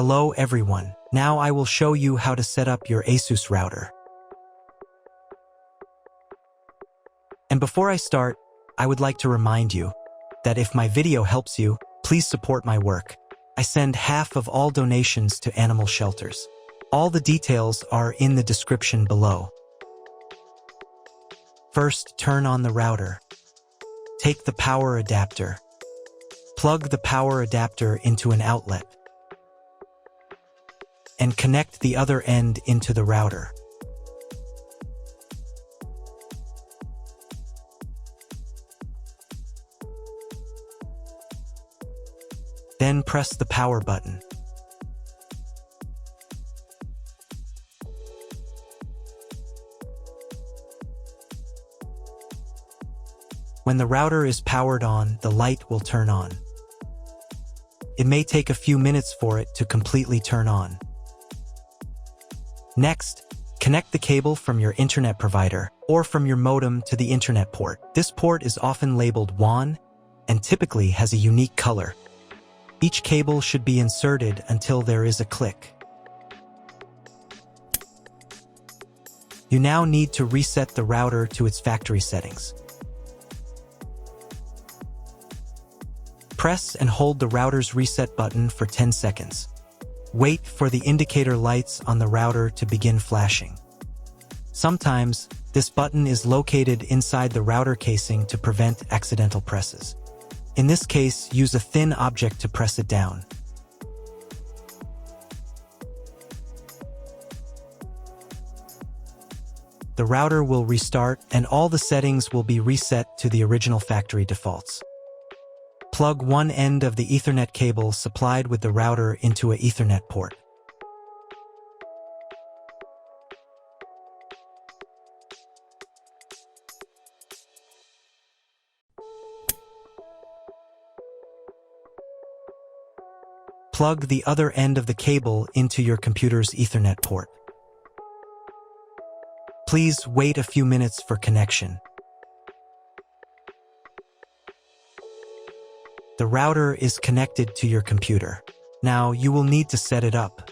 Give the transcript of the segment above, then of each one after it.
Hello everyone. Now I will show you how to set up your ASUS router. And before I start, I would like to remind you that if my video helps you, please support my work. I send half of all donations to animal shelters. All the details are in the description below. First, turn on the router. Take the power adapter. Plug the power adapter into an outlet. And connect the other end into the router. Then press the power button. When the router is powered on, the light will turn on. It may take a few minutes for it to completely turn on. Next, connect the cable from your internet provider or from your modem to the internet port. This port is often labeled WAN and typically has a unique color. Each cable should be inserted until there is a click. You now need to reset the router to its factory settings. Press and hold the router's reset button for 10 seconds. Wait for the indicator lights on the router to begin flashing. Sometimes, this button is located inside the router casing to prevent accidental presses. In this case, use a thin object to press it down. The router will restart and all the settings will be reset to the original factory defaults. Plug one end of the Ethernet cable supplied with the router into an Ethernet port. Plug the other end of the cable into your computer's Ethernet port. Please wait a few minutes for connection. The router is connected to your computer. Now you will need to set it up.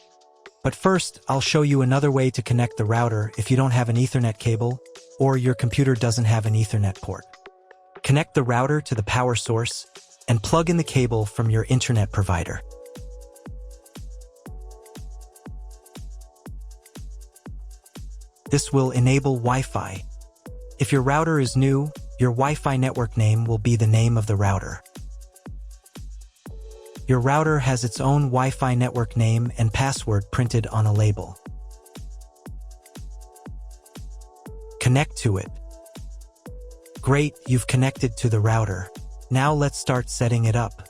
But first, I'll show you another way to connect the router if you don't have an Ethernet cable or your computer doesn't have an Ethernet port. Connect the router to the power source and plug in the cable from your internet provider. This will enable Wi-Fi. If your router is new, your Wi-Fi network name will be the name of the router. Your router has its own Wi-Fi network name and password printed on a label. Connect to it. Great, you've connected to the router. Now let's start setting it up.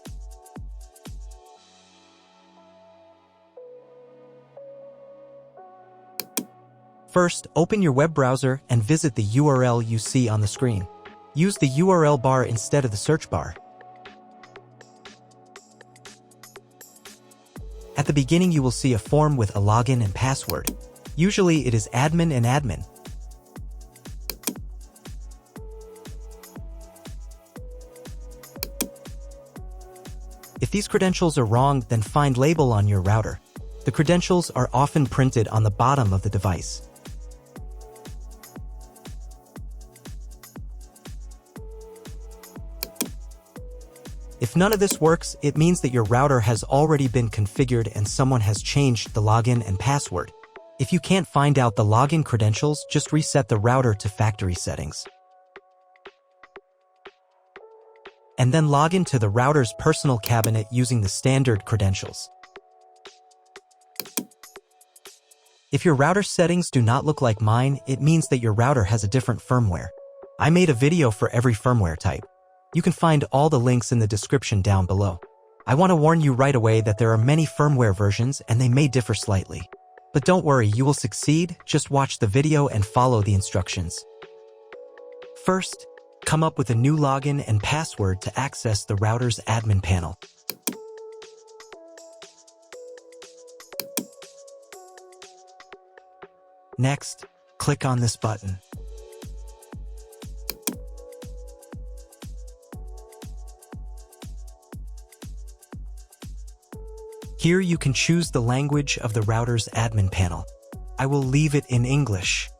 First, open your web browser and visit the URL you see on the screen. Use the URL bar instead of the search bar. At the beginning, you will see a form with a login and password. Usually, it is admin and admin. If these credentials are wrong, then find label on your router. The credentials are often printed on the bottom of the device. If none of this works, it means that your router has already been configured and someone has changed the login and password. If you can't find out the login credentials, just reset the router to factory settings. And then log into the router's personal cabinet using the standard credentials. If your router settings do not look like mine, it means that your router has a different firmware. I made a video for every firmware type. You can find all the links in the description down below. I want to warn you right away that there are many firmware versions and they may differ slightly. But don't worry, you will succeed. Just watch the video and follow the instructions. First, come up with a new login and password to access the router's admin panel. Next, click on this button. Here you can choose the language of the router's admin panel. I will leave it in English.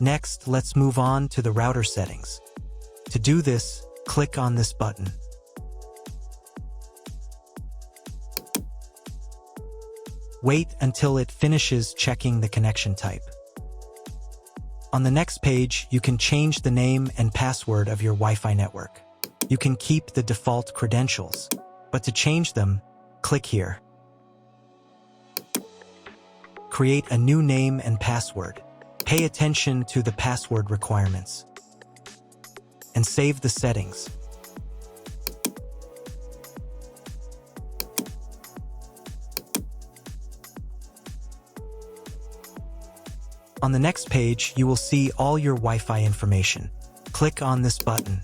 Next, let's move on to the router settings. To do this, click on this button. Wait until it finishes checking the connection type. On the next page, you can change the name and password of your Wi-Fi network. You can keep the default credentials, but to change them, click here. Create a new name and password. Pay attention to the password requirements. And save the settings. On the next page, you will see all your Wi-Fi information. Click on this button.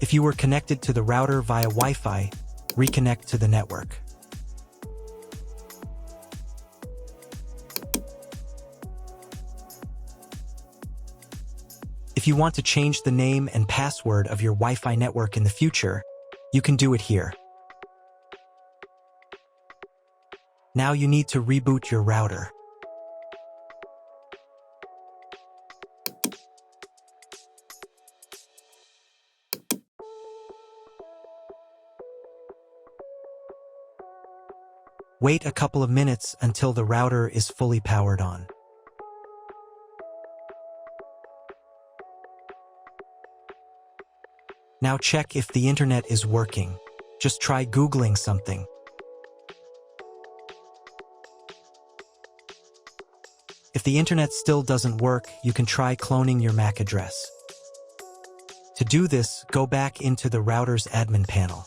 If you were connected to the router via Wi-Fi, reconnect to the network. If you want to change the name and password of your Wi-Fi network in the future, you can do it here. Now you need to reboot your router. Wait a couple of minutes until the router is fully powered on. Now check if the internet is working. Just try Googling something. If the internet still doesn't work, you can try cloning your MAC address. To do this, go back into the router's admin panel.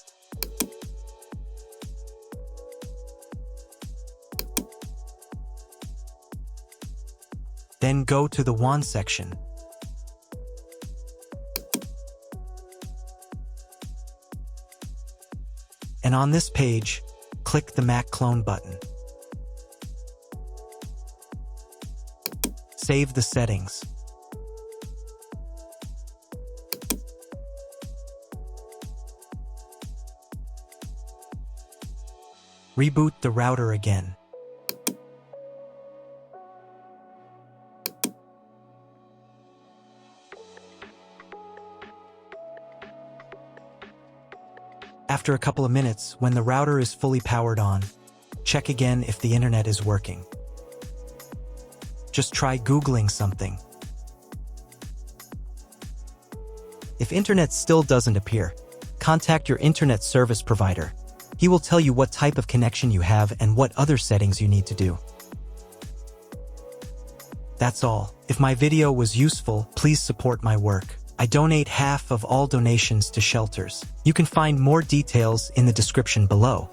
Then go to the WAN section. And on this page, click the MAC clone button. Save the settings. Reboot the router again. After a couple of minutes, when the router is fully powered on, check again if the internet is working. Just try Googling something. If internet still doesn't appear, contact your internet service provider. He will tell you what type of connection you have and what other settings you need to do. That's all. If my video was useful, please support my work. I donate half of all donations to shelters. You can find more details in the description below.